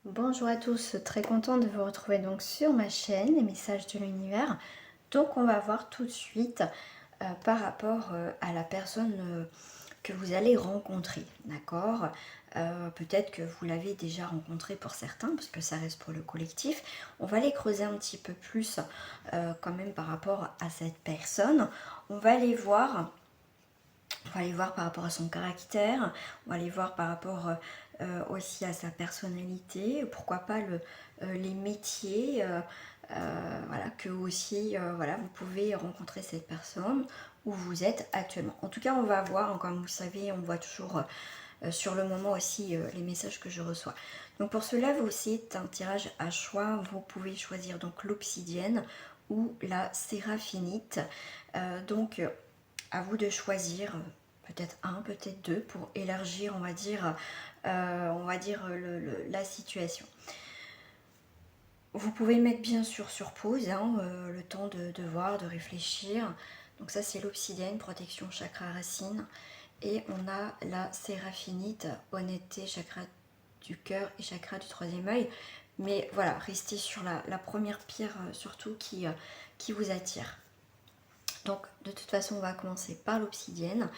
Bonjour à tous, très contente de vous retrouver donc sur ma chaîne, les messages de l'univers. Donc on va voir tout de suite par rapport à la personne que vous allez rencontrer, d'accord. Peut-être que vous l'avez déjà rencontré pour certains, parce que ça reste pour le collectif. On va aller creuser un petit peu plus quand même par rapport à cette personne. On va aller voir par rapport à son caractère, on va aller voir par rapport aussi à sa personnalité, pourquoi pas les métiers, voilà, que aussi voilà, vous pouvez rencontrer cette personne où vous êtes actuellement. En tout cas, on va voir, comme vous savez, on voit toujours sur le moment aussi les messages que je reçois. Donc pour cela, c'est un tirage à choix, vous pouvez choisir donc l'obsidienne ou la séraphinite. Donc à vous de choisir peut-être un, peut-être deux pour élargir, la situation. Vous pouvez mettre bien sûr sur pause, le temps de voir, de réfléchir. Donc ça c'est l'obsidienne, protection chakra racine. Et on a la séraphinite, honnêteté, chakra du cœur et chakra du troisième œil. Mais voilà, restez sur la première pierre surtout qui vous attire. Donc de toute façon, on va commencer par l'obsidienne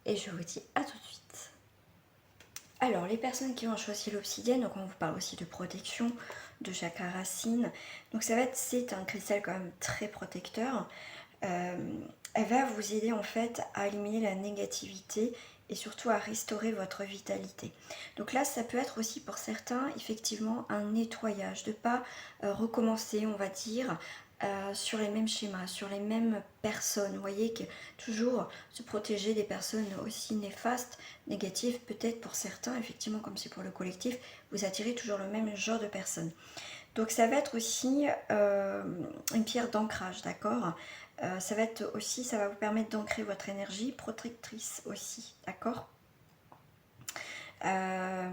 et je vous dis à tout de suite. Alors, les personnes qui ont choisi l'obsidienne, donc on vous parle aussi de protection, de chakra racine. Donc c'est un cristal quand même très protecteur. Elle va vous aider en fait à éliminer la négativité et surtout à restaurer votre vitalité. Donc là, ça peut être aussi pour certains effectivement un nettoyage, de ne pas recommencer, on va dire, sur les mêmes schémas, sur les mêmes personnes. Vous voyez que toujours se protéger des personnes aussi néfastes, négatives, peut-être pour certains, effectivement, comme c'est pour le collectif, vous attirez toujours le même genre de personnes. Donc ça va être aussi une pierre d'ancrage, d'accord. Ça va être aussi, ça va vous permettre d'ancrer votre énergie protectrice aussi, d'accord. euh,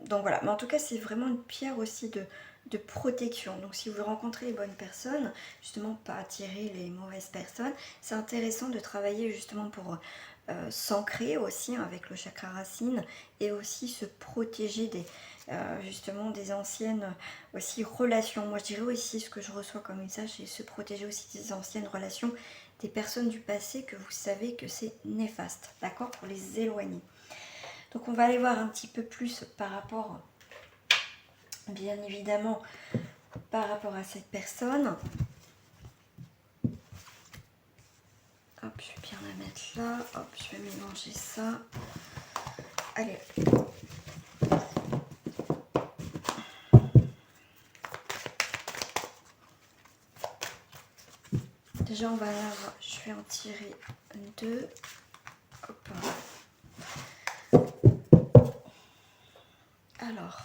donc voilà, mais en tout cas c'est vraiment une pierre aussi de protection. Donc si vous rencontrez les bonnes personnes, justement pas attirer les mauvaises personnes, c'est intéressant de travailler justement pour s'ancrer aussi avec le chakra racine et aussi se protéger justement des anciennes aussi relations. Moi je dirais aussi ce que je reçois comme message, c'est se protéger aussi des anciennes relations, des personnes du passé que vous savez que c'est néfaste, d'accord, pour les éloigner. Donc on va aller voir un petit peu plus par rapport, bien évidemment, par rapport à cette personne. Hop, je vais bien la mettre là. Hop, je vais mélanger ça. Allez. Déjà, on va avoir, je vais en tirer deux. Hop. Alors,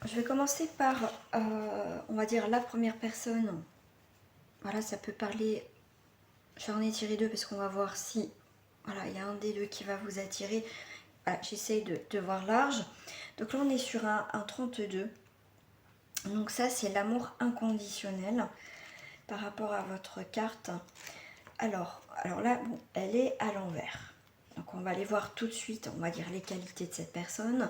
je vais commencer par, on va dire, la première personne. Voilà, ça peut parler. Je vais en étirer deux parce qu'on va voir si, voilà, il y a un des deux qui va vous attirer. Voilà, j'essaye de voir large. Donc là, on est sur un 32. Donc ça, c'est l'amour inconditionnel par rapport à votre carte. Alors là, bon, elle est à l'envers. Donc on va aller voir tout de suite, on va dire les qualités de cette personne.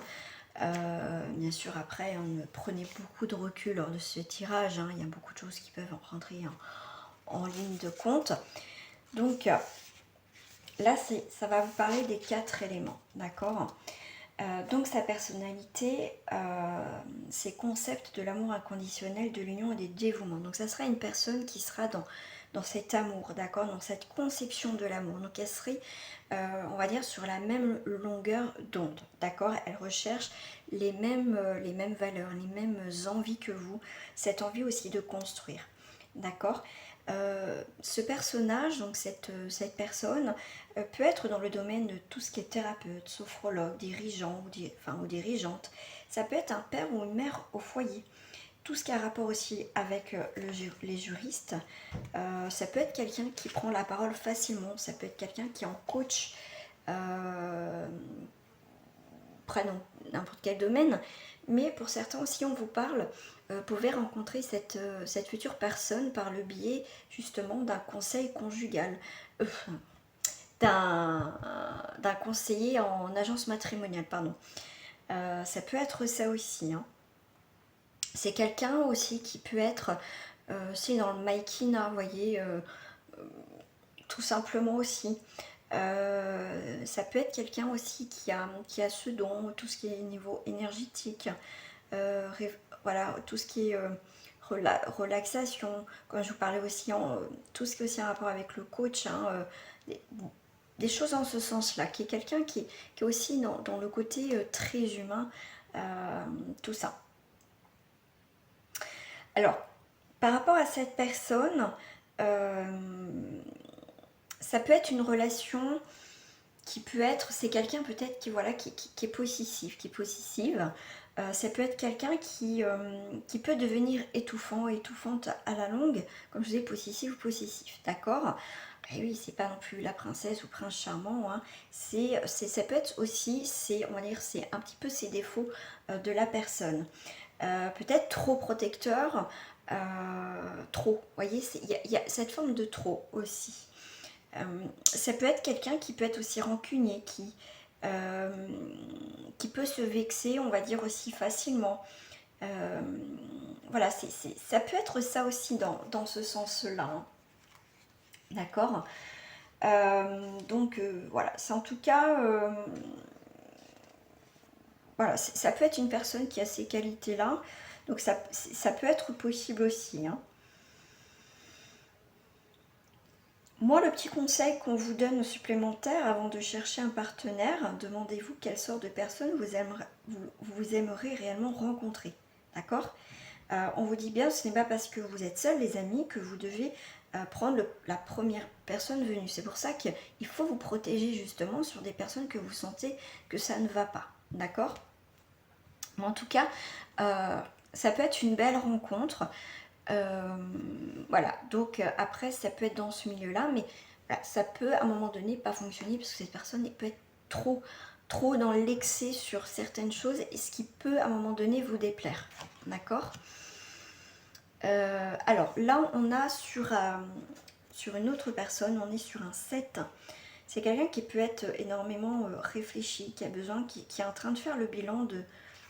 Bien sûr, après, prenez beaucoup de recul lors de ce tirage. Il y a beaucoup de choses qui peuvent rentrer en ligne de compte. Donc là, ça va vous parler des 4 éléments, d'accord. Donc sa personnalité, ses concepts de l'amour inconditionnel, de l'union et des dévouements. Donc ça sera une personne qui sera dans cet amour, d'accord, dans cette conception de l'amour. Donc elle serait, on va dire, sur la même longueur d'onde, d'accord. Elle recherche les mêmes valeurs, les mêmes envies que vous, cette envie aussi de construire, d'accord. Ce personnage, donc cette personne, peut être dans le domaine de tout ce qui est thérapeute, sophrologue, dirigeant ou dirigeante. Ça peut être un père ou une mère au foyer. Tout ce qui a rapport aussi avec les juristes. Ça peut être quelqu'un qui prend la parole facilement. Ça peut être quelqu'un qui est en coach, prenons n'importe quel domaine. Mais pour certains aussi, on vous parle, pouvez rencontrer cette future personne par le biais justement d'un conseil conjugal. D'un conseiller en agence matrimoniale, pardon. Ça peut être ça aussi, hein. C'est quelqu'un aussi qui peut être, c'est dans le Maïkina, vous voyez, tout simplement aussi. Ça peut être quelqu'un aussi qui a ce don, tout ce qui est niveau énergétique, voilà, tout ce qui est relaxation, comme je vous parlais aussi, tout ce qui est aussi en rapport avec le coach, hein, des, des choses en ce sens-là, qui est quelqu'un qui est aussi dans le côté très humain, tout ça. Alors, par rapport à cette personne, ça peut être une relation qui peut être, c'est quelqu'un peut-être qui, voilà, qui est possessif, qui est possessive. Ça peut être quelqu'un qui peut devenir étouffant, étouffante à la longue, comme je disais, possessif ou possessif, d'accord. Et oui, c'est pas non plus la princesse ou prince charmant, hein. Ça peut être aussi, on va dire, c'est un petit peu ses défauts de la personne. Peut-être trop protecteur, trop, vous voyez, il y a cette forme de trop aussi. Ça peut être quelqu'un qui peut être aussi rancunier, qui peut se vexer, on va dire, aussi facilement. Voilà, ça peut être ça aussi dans ce sens-là, hein. D'accord. Donc voilà, c'est en tout cas, voilà, ça peut être une personne qui a ces qualités-là. Donc ça peut être possible aussi, hein. Moi, le petit conseil qu'on vous donne supplémentaire avant de chercher un partenaire, demandez-vous quelle sorte de personne vous aimeriez réellement rencontrer. D'accord. On vous dit bien, ce n'est pas parce que vous êtes seul, les amis, que vous devez prendre la première personne venue. C'est pour ça qu'il faut vous protéger justement sur des personnes que vous sentez que ça ne va pas. D'accord. Mais en tout cas, ça peut être une belle rencontre. Voilà, donc après ça peut être dans ce milieu-là, mais voilà, ça peut à un moment donné pas fonctionner parce que cette personne peut être trop dans l'excès sur certaines choses et ce qui peut à un moment donné vous déplaire. D'accord. Alors là on a sur une autre personne, on est sur un 7. C'est quelqu'un qui peut être énormément réfléchi, qui a besoin, qui est en train de faire le bilan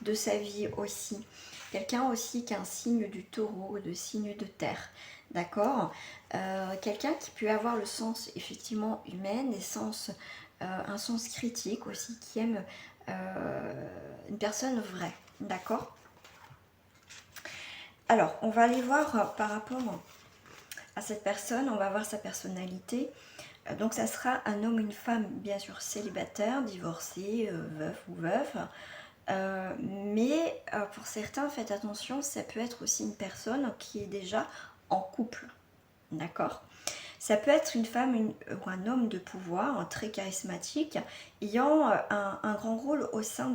de sa vie aussi. Quelqu'un aussi qui a un signe du taureau, de signe de terre, d'accord. Quelqu'un qui peut avoir le sens effectivement humain, un sens critique aussi, qui aime une personne vraie, d'accord. Alors, on va aller voir par rapport à cette personne, on va voir sa personnalité. Donc ça sera un homme ou une femme, bien sûr célibataire, divorcé, veuf ou veuf. Mais pour certains, faites attention, ça peut être aussi une personne qui est déjà en couple. D'accord. Ça peut être une femme ou un homme de pouvoir, très charismatique, ayant un grand rôle au sein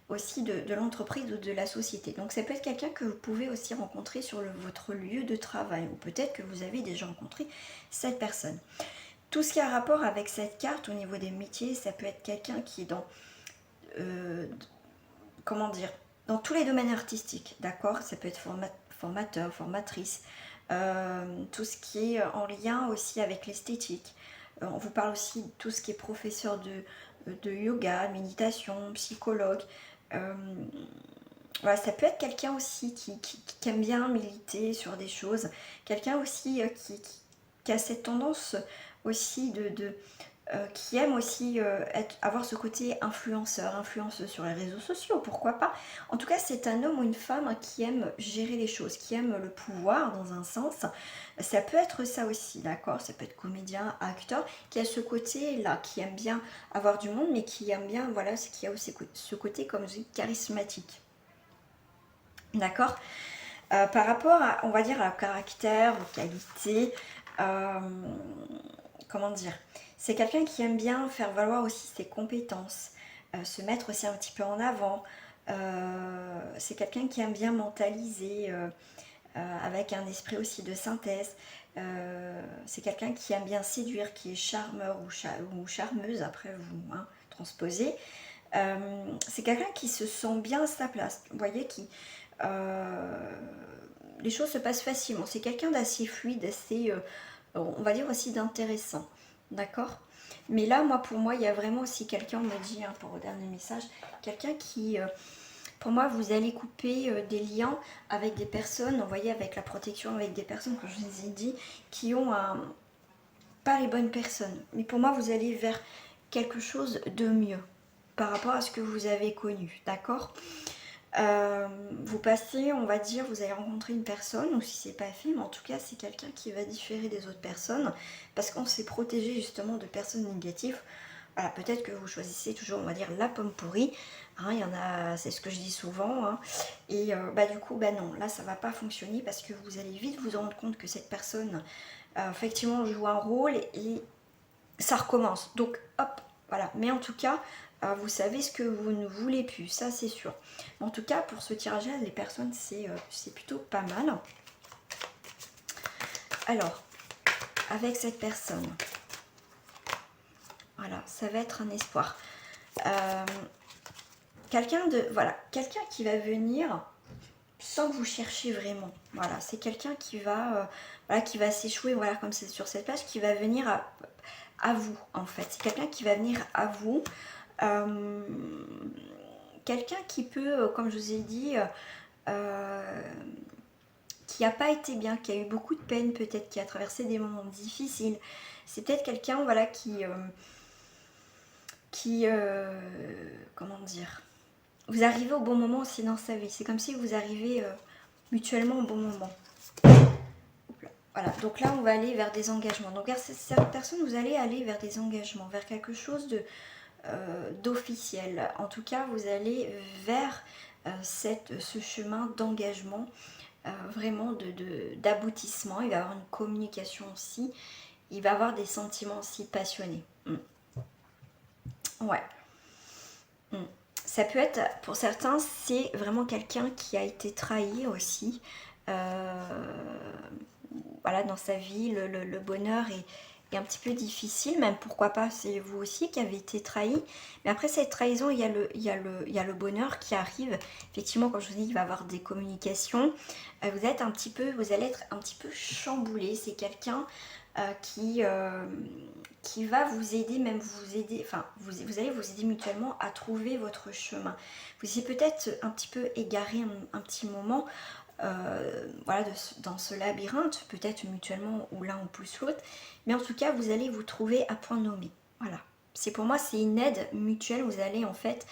aussi de l'entreprise ou de la société. Donc ça peut être quelqu'un que vous pouvez aussi rencontrer sur votre lieu de travail, ou peut-être que vous avez déjà rencontré cette personne. Tout ce qui a rapport avec cette carte au niveau des métiers, ça peut être quelqu'un qui est comment dire, dans tous les domaines artistiques, d'accord. Ça peut être formateur, formatrice, tout ce qui est en lien aussi avec l'esthétique. On vous parle aussi de tout ce qui est professeur de yoga, méditation, psychologue. Voilà, ça peut être quelqu'un aussi qui aime bien militer sur des choses, quelqu'un aussi qui a cette tendance aussi qui aime aussi avoir ce côté influenceuse sur les réseaux sociaux, pourquoi pas. En tout cas, c'est un homme ou une femme qui aime gérer les choses, qui aime le pouvoir dans un sens. Ça peut être ça aussi, d'accord. Ça peut être comédien, acteur, qui a ce côté-là, qui aime bien avoir du monde, mais qui aime bien, voilà, qui a aussi ce côté, comme je dis, charismatique. D'accord. Par rapport à, on va dire, à caractère, aux qualités, comment dire, c'est quelqu'un qui aime bien faire valoir aussi ses compétences, se mettre aussi un petit peu en avant. C'est quelqu'un qui aime bien mentaliser avec un esprit aussi de synthèse. C'est quelqu'un qui aime bien séduire, qui est charmeur ou charmeuse, après vous transposez. C'est quelqu'un qui se sent bien à sa place, vous voyez, les choses se passent facilement. C'est quelqu'un d'assez fluide, assez, on va dire aussi d'intéressant, d'accord. Mais là, pour moi, il y a vraiment aussi quelqu'un, on me dit, hein, pour le dernier message, quelqu'un qui, pour moi, vous allez couper des liens avec des personnes, vous voyez, avec la protection, avec des personnes, comme je vous ai dit, qui ont pas les bonnes personnes. Mais pour moi, vous allez vers quelque chose de mieux par rapport à ce que vous avez connu, d'accord? Vous passez, on va dire, vous allez rencontrer une personne, ou si c'est pas fait, mais en tout cas c'est quelqu'un qui va différer des autres personnes, parce qu'on s'est protégé justement de personnes négatives. Voilà, peut-être que vous choisissez toujours, on va dire, la pomme pourrie, hein, il y en a, c'est ce que je dis souvent, hein, et du coup, non, là ça va pas fonctionner, parce que vous allez vite vous rendre compte que cette personne, effectivement, joue un rôle, et ça recommence, donc hop, voilà, mais en tout cas, vous savez ce que vous ne voulez plus, ça c'est sûr. En tout cas, pour ce tirage-là, les personnes, c'est plutôt pas mal. Alors, avec cette personne, voilà, ça va être un espoir. Quelqu'un qui va venir sans que vous cherchiez vraiment. Voilà, c'est quelqu'un qui va, qui va s'échouer, voilà, comme c'est sur cette page, qui va venir à vous, en fait. C'est quelqu'un qui va venir à vous. Quelqu'un qui peut, comme je vous ai dit, qui n'a pas été bien, qui a eu beaucoup de peine, peut-être qui a traversé des moments difficiles. C'est peut-être quelqu'un, voilà, comment dire, vous arrivez au bon moment aussi dans sa vie. C'est comme si vous arrivez mutuellement au bon moment. Voilà, donc là on va aller vers des engagements. Donc vers cette personne, vous allez aller vers des engagements, vers quelque chose d'officiel. En tout cas, vous allez vers ce chemin d'engagement, vraiment d'aboutissement. Il va y avoir une communication aussi. Il va y avoir des sentiments aussi passionnés. Ouais. Ça peut être, pour certains, c'est vraiment quelqu'un qui a été trahi aussi. Voilà, dans sa vie, le bonheur est un petit peu difficile, même pourquoi pas, c'est vous aussi qui avez été trahi. Mais après cette trahison, il y a le bonheur qui arrive. Effectivement, quand je vous dis, il va y avoir des communications. Vous allez être un petit peu chamboulé. C'est quelqu'un qui va vous aider, même vous aider, enfin, vous allez vous aider mutuellement à trouver votre chemin. Vous étiez peut-être un petit peu égaré un petit moment, voilà, dans ce labyrinthe, peut-être mutuellement ou l'un ou plus l'autre, mais en tout cas vous allez vous trouver à point nommé. Voilà, c'est pour moi, c'est une aide mutuelle. Vous allez en fait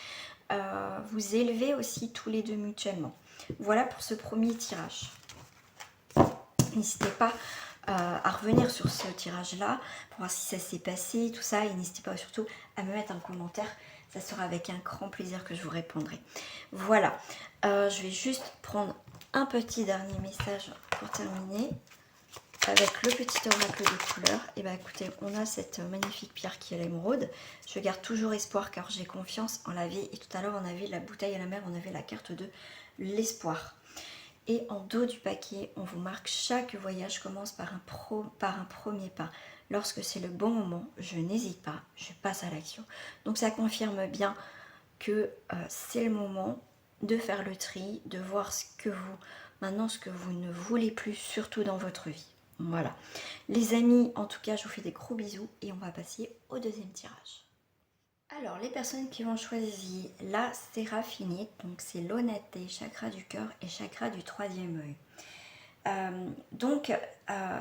vous élever aussi tous les deux mutuellement. Voilà pour ce premier tirage. N'hésitez pas à revenir sur ce tirage là pour voir si ça s'est passé, tout ça, et n'hésitez pas surtout à me mettre un commentaire. Ça sera avec un grand plaisir que je vous répondrai. Voilà, je vais juste prendre un petit dernier message pour terminer avec le petit oracle de couleur. Et bah écoutez, on a cette magnifique pierre qui est l'émeraude. Je garde toujours espoir car j'ai confiance en la vie. Et tout à l'heure on avait la bouteille à la mer, on avait la carte de l'espoir. Et en dos du paquet, on vous marque: chaque voyage commence par un premier pas. Lorsque c'est le bon moment, je n'hésite pas, je passe à l'action. Donc ça confirme bien que c'est le moment de faire le tri, de voir ce que vous ne voulez plus, surtout dans votre vie. Voilà. Les amis, en tout cas, je vous fais des gros bisous et on va passer au deuxième tirage. Alors, les personnes qui ont choisi la séraphinite, donc c'est l'honnêteté, chakra du cœur et chakra du troisième œil.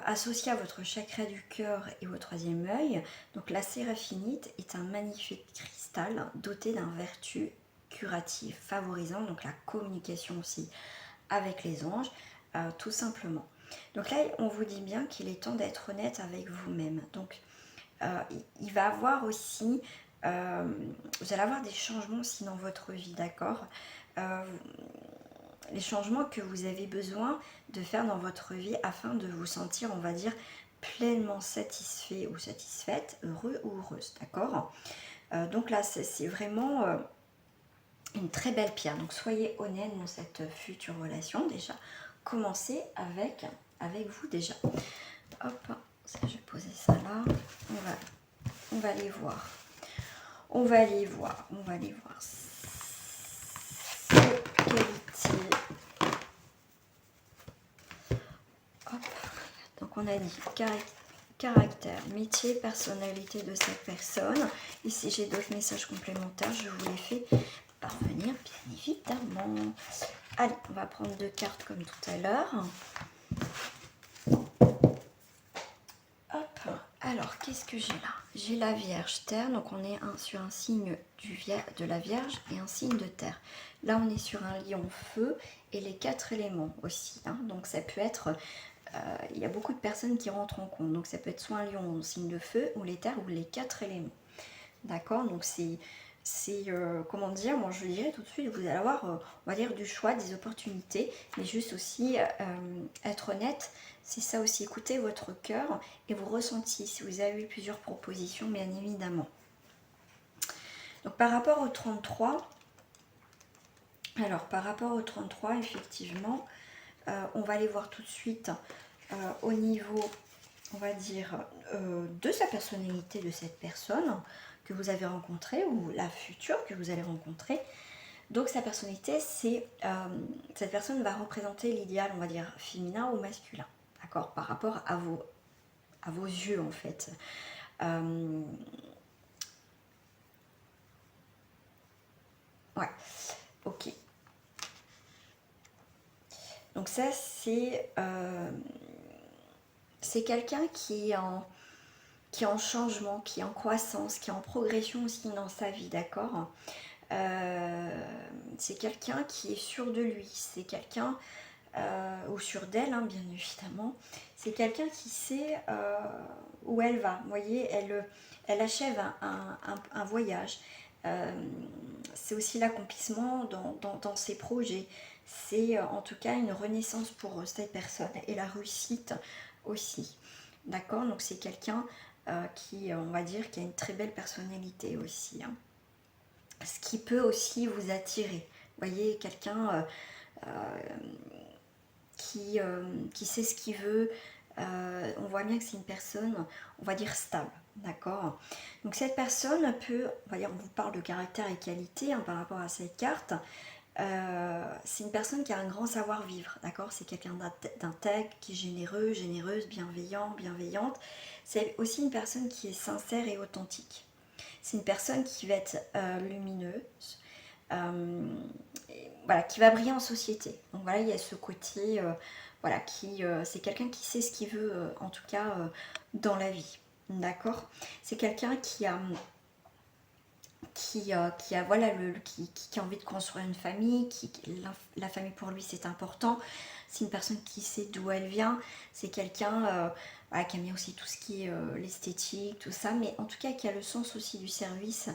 Associé à votre chakra du cœur et au troisième œil, donc la séraphinite est un magnifique cristal doté d'un vertu curative, favorisant donc la communication aussi avec les anges, tout simplement. Donc là, on vous dit bien qu'il est temps d'être honnête avec vous-même. Donc, il va avoir aussi... vous allez avoir des changements aussi dans votre vie, d'accord? Les changements que vous avez besoin de faire dans votre vie afin de vous sentir, on va dire, pleinement satisfait ou satisfaite, heureux ou heureuse, d'accord? Donc là, c'est vraiment une très belle pierre. Donc soyez honnête dans cette future relation déjà. Commencez avec vous déjà. Hop, ça, je vais poser ça là. On va aller voir. On va aller voir. Ces qualités. Hop. Donc on a dit caractère, métier, personnalité de cette personne. Ici, j'ai d'autres messages complémentaires. Je vous les fais parvenir, bien évidemment. Allez, on va prendre 2 cartes comme tout à l'heure. Hop. Alors, qu'est-ce que j'ai là? J'ai la Vierge Terre, donc on est sur un signe de la Vierge et un signe de Terre. Là, on est sur un lion feu et les 4 éléments aussi. Hein. Donc, ça peut être... il y a beaucoup de personnes qui rentrent en compte. Donc, ça peut être soit un lion en signe de feu ou les terres ou les 4 éléments. D'accord? Donc, comment dire, moi je dirais tout de suite, vous allez avoir, on va dire, du choix, des opportunités, mais juste aussi être honnête, c'est ça aussi, écoutez votre cœur et vos ressentis, si vous avez eu plusieurs propositions, bien évidemment. Donc par rapport au 33, alors par rapport au 33, effectivement, on va aller voir tout de suite au niveau, on va dire, de sa personnalité de cette personne que vous avez rencontrée ou la future que vous allez rencontrer. Donc sa personnalité, c'est cette personne va représenter l'idéal, on va dire, féminin ou masculin, d'accord, par rapport à vos yeux en fait. Ouais, ok. Donc ça, c'est quelqu'un qui est en changement, qui est en croissance, qui est en progression aussi dans sa vie, d'accord. C'est quelqu'un qui est sûr de lui, c'est quelqu'un, ou sûr d'elle, hein, bien évidemment, c'est quelqu'un qui sait où elle va. Vous voyez, elle achève un voyage. C'est aussi l'accomplissement dans ses projets. C'est en tout cas une renaissance pour cette personne et la réussite aussi. D'accord. Donc c'est quelqu'un qui, on va dire, qui a une très belle personnalité aussi. Hein. Ce qui peut aussi vous attirer. Vous voyez, quelqu'un qui sait ce qu'il veut. On voit bien que c'est une personne, on va dire, stable. D'accord. Donc cette personne peut, on va dire, on vous parle de caractère et qualité hein, par rapport à cette carte. C'est une personne qui a un grand savoir-vivre, d'accord. C'est quelqu'un d'intègre, qui est généreux, généreuse, bienveillant, bienveillante. C'est aussi une personne qui est sincère et authentique. C'est une personne qui va être lumineuse, voilà, qui va briller en société. Donc voilà, il y a ce côté, voilà, c'est quelqu'un qui sait ce qu'il veut, en tout cas, dans la vie. D'accord. C'est quelqu'un qui a voilà qui a envie de construire une famille, la famille pour lui c'est important. C'est une personne qui sait d'où elle vient. C'est quelqu'un voilà, qui aime bien aussi tout ce qui est l'esthétique, tout ça, mais en tout cas qui a le sens aussi du service.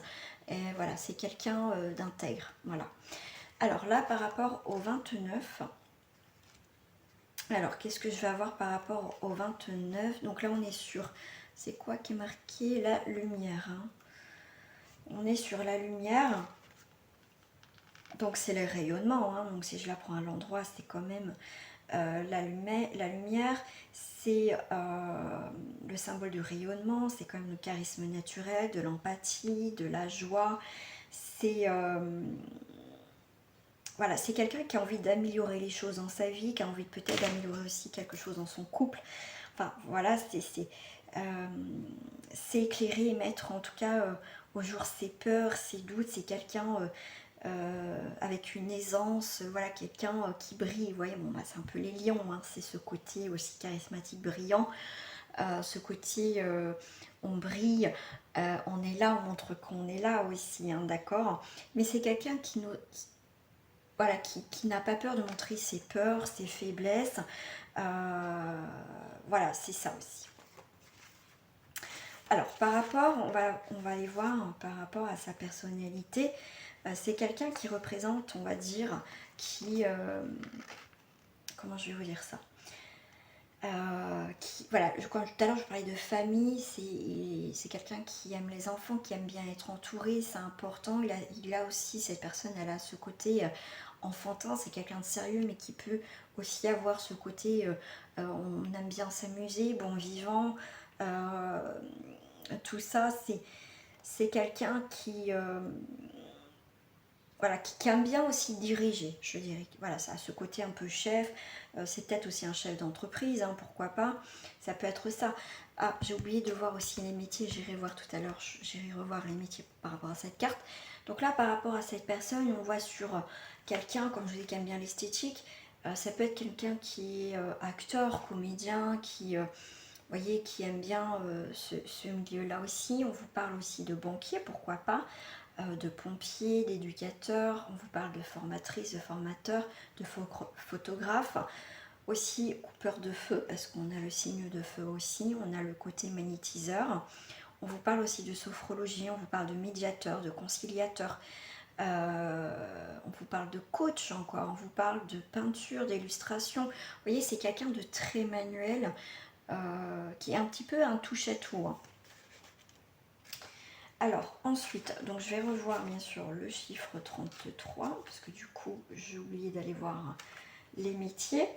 Et voilà, c'est quelqu'un d'intègre. Voilà. Alors là, par rapport au 29, alors qu'est-ce que je vais avoir par rapport au 29? Donc là, on est sur, c'est quoi qui est marqué? La lumière. Hein. On est sur la lumière. Donc c'est le rayonnement. Hein. Donc si je la prends à l'endroit, c'est quand même la lumière. C'est le symbole du rayonnement. C'est quand même le charisme naturel, de l'empathie, de la joie. C'est... voilà, c'est quelqu'un qui a envie d'améliorer les choses dans sa vie, qui a envie peut-être d'améliorer aussi quelque chose dans son couple. Enfin, voilà, c'est éclairer et mettre en tout cas au jour ses peurs, ses doutes. C'est quelqu'un avec une aisance, voilà, quelqu'un qui brille. Vous voyez, bon, bah, c'est un peu les lions, hein, c'est ce côté aussi charismatique, brillant. Ce côté, on brille, on est là, on montre qu'on est là aussi, hein, d'accord. Mais c'est quelqu'un voilà, qui n'a pas peur de montrer ses peurs, ses faiblesses. Voilà, c'est ça aussi. Alors, par rapport, on va aller voir hein, par rapport à sa personnalité. C'est quelqu'un qui représente, on va dire, comment je vais vous dire ça voilà, tout à l'heure je parlais de famille, c'est quelqu'un qui aime les enfants, qui aime bien être entouré, c'est important. Il a aussi, cette personne, elle a ce côté enfantin, c'est quelqu'un de sérieux, mais qui peut aussi avoir ce côté, on aime bien s'amuser, bon vivant, tout ça, c'est quelqu'un voilà, qui aime bien aussi diriger, je dirais. Voilà, ça a ce côté un peu chef. C'est peut-être aussi un chef d'entreprise, hein, pourquoi pas. Ça peut être ça. Ah, j'ai oublié de voir aussi les métiers. J'irai voir tout à l'heure. J'irai revoir les métiers par rapport à cette carte. Donc là, par rapport à cette personne, on voit sur quelqu'un, comme je vous dis, qui aime bien l'esthétique. Ça peut être quelqu'un qui est acteur, comédien, qui, voyez, qui aime bien ce milieu-là aussi. On vous parle aussi de banquier, pourquoi pas, de pompier, d'éducateur. On vous parle de formatrice, de formateur, de photographe. Aussi coupeur de feu, parce qu'on a le signe de feu aussi. On a le côté magnétiseur. On vous parle aussi de sophrologie, on vous parle de médiateur, de conciliateur. On vous parle de coach encore, on vous parle de peinture, d'illustration. Vous voyez, c'est quelqu'un de très manuel, qui est un petit peu un touche-à-tout. Hein. Alors, ensuite, donc je vais revoir bien sûr le chiffre 33, parce que du coup, j'ai oublié d'aller voir les métiers.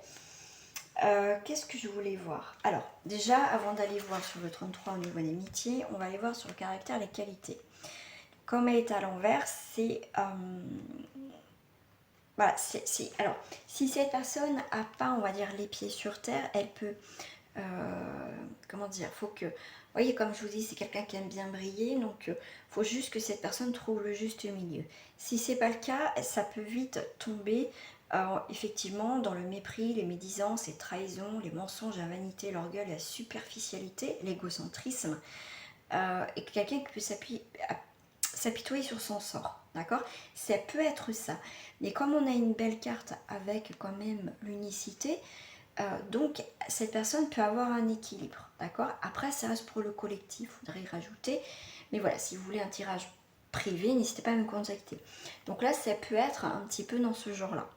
Qu'est-ce que je voulais voir? Alors, déjà, avant d'aller voir sur le 33 au niveau des métiers, on va aller voir sur le caractère, les qualités. Comme elle est à l'envers, c'est... voilà, alors, si cette personne n'a pas, on va dire, les pieds sur terre, elle peut... comment dire, faut que, vous voyez, comme je vous dis, c'est quelqu'un qui aime bien briller, donc faut juste que cette personne trouve le juste milieu. Si c'est pas le cas, ça peut vite tomber effectivement dans le mépris, les médisances, les trahisons, les mensonges, la vanité, l'orgueil, la superficialité, l'égocentrisme, et quelqu'un qui peut s'apitoyer sur son sort, d'accord? Ça peut être ça, mais comme on a une belle carte avec quand même l'unicité, donc cette personne peut avoir un équilibre, d'accord? Après, ça reste pour le collectif, il faudrait y rajouter. Mais voilà, si vous voulez un tirage privé, n'hésitez pas à me contacter. Donc là, ça peut être un petit peu dans ce genre-là.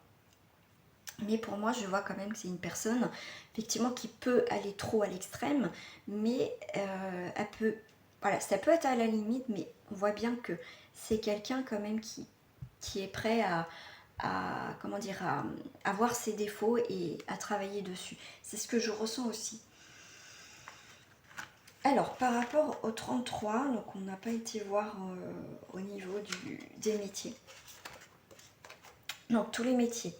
Mais pour moi, je vois quand même que c'est une personne, effectivement, qui peut aller trop à l'extrême, mais elle peut... Voilà, ça peut être à la limite, mais on voit bien que c'est quelqu'un quand même qui est prêt comment dire, à voir ses défauts et à travailler dessus. C'est ce que je ressens aussi. Alors, par rapport au 33, donc on n'a pas été voir au niveau des métiers. Donc, tous les métiers.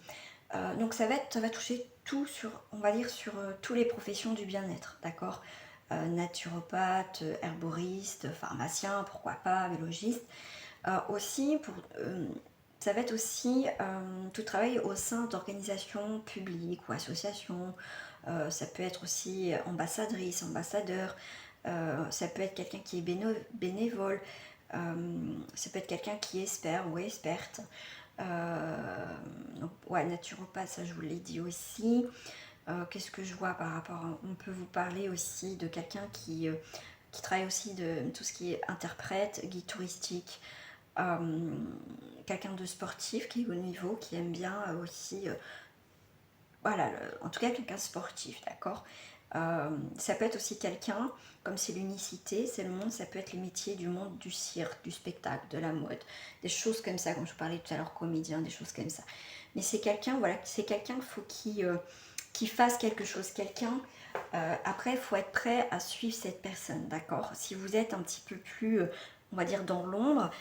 Donc, ça va toucher tout sur, on va dire, sur toutes les professions du bien-être, d'accord? Naturopathe, herboriste, pharmacien, pourquoi pas, biologiste. Aussi, ça va être aussi tout travail au sein d'organisations publiques ou associations. Ça peut être aussi ambassadrice, ambassadeur. Ça peut être quelqu'un qui est bénévole. Ça peut être quelqu'un qui est expert ou experte. Donc, ouais, naturopathe, ça je vous l'ai dit aussi. Qu'est-ce que je vois par rapport on peut vous parler aussi de quelqu'un qui travaille aussi de tout ce qui est interprète, guide touristique. Quelqu'un de sportif qui est au niveau, qui aime bien aussi, voilà, en tout cas quelqu'un de sportif, d'accord. Ça peut être aussi quelqu'un, comme c'est l'unicité, c'est le monde, ça peut être les métiers du monde du cirque, du spectacle, de la mode, des choses comme ça, comme je vous parlais tout à l'heure, comédien, des choses comme ça. Mais c'est quelqu'un, voilà, c'est quelqu'un qu'il faut qui fasse quelque chose, quelqu'un. Après, il faut être prêt à suivre cette personne, d'accord. Si vous êtes un petit peu plus, on va dire, dans l'ombre,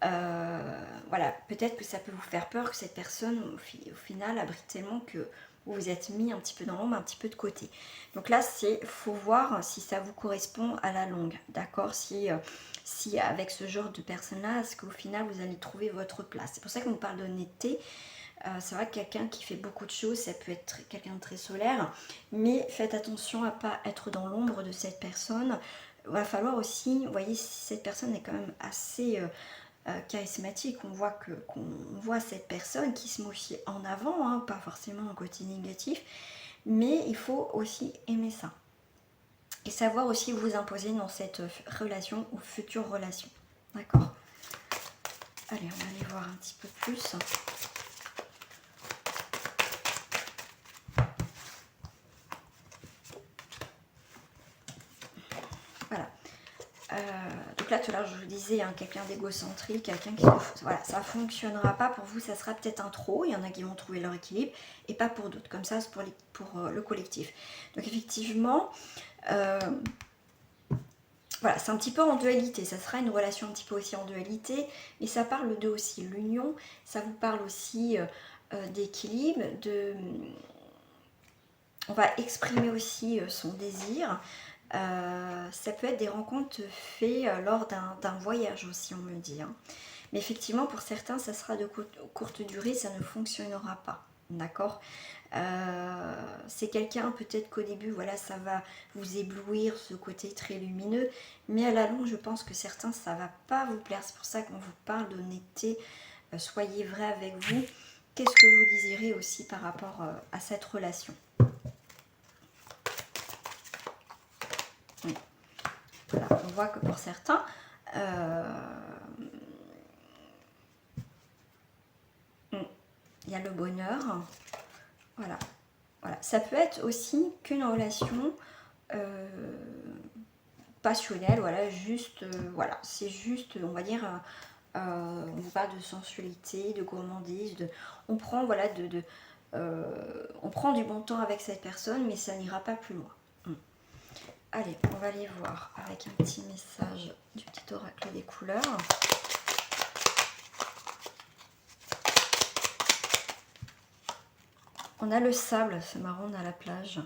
voilà, peut-être que ça peut vous faire peur que cette personne, au final, abrite tellement que vous vous êtes mis un petit peu dans l'ombre, un petit peu de côté. Donc là, faut voir si ça vous correspond à la longue, d'accord? Si avec ce genre de personne-là, est-ce qu'au final, vous allez trouver votre place? C'est pour ça qu'on nous parle d'honnêteté. C'est vrai que quelqu'un qui fait beaucoup de choses, ça peut être quelqu'un de très solaire, mais faites attention à ne pas être dans l'ombre de cette personne. Il va falloir aussi, vous voyez, si cette personne est quand même assez charismatique, qu'on voit cette personne qui se met aussi en avant, hein, pas forcément un côté négatif, mais il faut aussi aimer ça. Et savoir aussi vous imposer dans cette relation ou future relation. D'accord? Allez, on va aller voir un petit peu plus. Voilà. Donc là, tout à l'heure, je vous disais, hein, quelqu'un d'égocentrique, quelqu'un qui... Voilà, ça ne fonctionnera pas pour vous, ça sera peut-être un trop. Il y en a qui vont trouver leur équilibre et pas pour d'autres. Comme ça, c'est pour le collectif. Donc effectivement, voilà, c'est un petit peu en dualité, ça sera une relation un petit peu aussi en dualité, mais ça parle de aussi l'union, ça vous parle aussi d'équilibre, on va exprimer aussi son désir. Ça peut être des rencontres faites lors d'un voyage aussi, on me dit. Hein. Mais effectivement, pour certains, ça sera de courte durée, ça ne fonctionnera pas. D'accord. C'est quelqu'un, peut-être qu'au début, voilà, ça va vous éblouir, ce côté très lumineux. Mais à la longue, je pense que certains, ça va pas vous plaire. C'est pour ça qu'on vous parle d'honnêteté. Soyez vrai avec vous. Qu'est-ce que vous désirez aussi par rapport à cette relation? Oui. Voilà, on voit que pour certains, il y a le bonheur. Voilà. Voilà. Ça peut être aussi qu'une relation passionnelle, voilà, juste, voilà, c'est juste, on va dire, on vous parle de sensualité, de gourmandise, on prend, voilà, on prend du bon temps avec cette personne, mais ça n'ira pas plus loin. Allez, on va aller voir avec un petit message du petit oracle des couleurs. On a le sable, c'est marrant, on a la plage.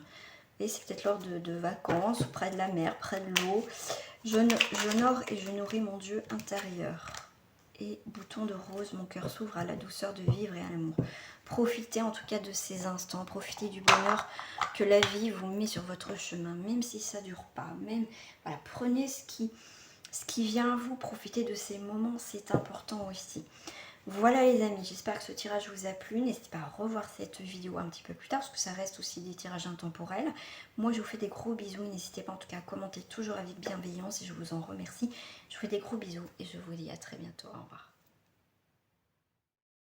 Et c'est peut-être lors de vacances, ou près de la mer, près de l'eau. J'honore et je nourris mon Dieu intérieur. Et bouton de rose, mon cœur s'ouvre à la douceur de vivre et à l'amour. Profitez en tout cas de ces instants, profitez du bonheur que la vie vous met sur votre chemin, même si ça ne dure pas. Même, voilà, prenez ce qui vient à vous, profitez de ces moments, c'est important aussi. Voilà les amis, j'espère que ce tirage vous a plu. N'hésitez pas à revoir cette vidéo un petit peu plus tard parce que ça reste aussi des tirages intemporels. Moi je vous fais des gros bisous, n'hésitez pas en tout cas à commenter toujours avec bienveillance et je vous en remercie. Je vous fais des gros bisous et je vous dis à très bientôt, au revoir.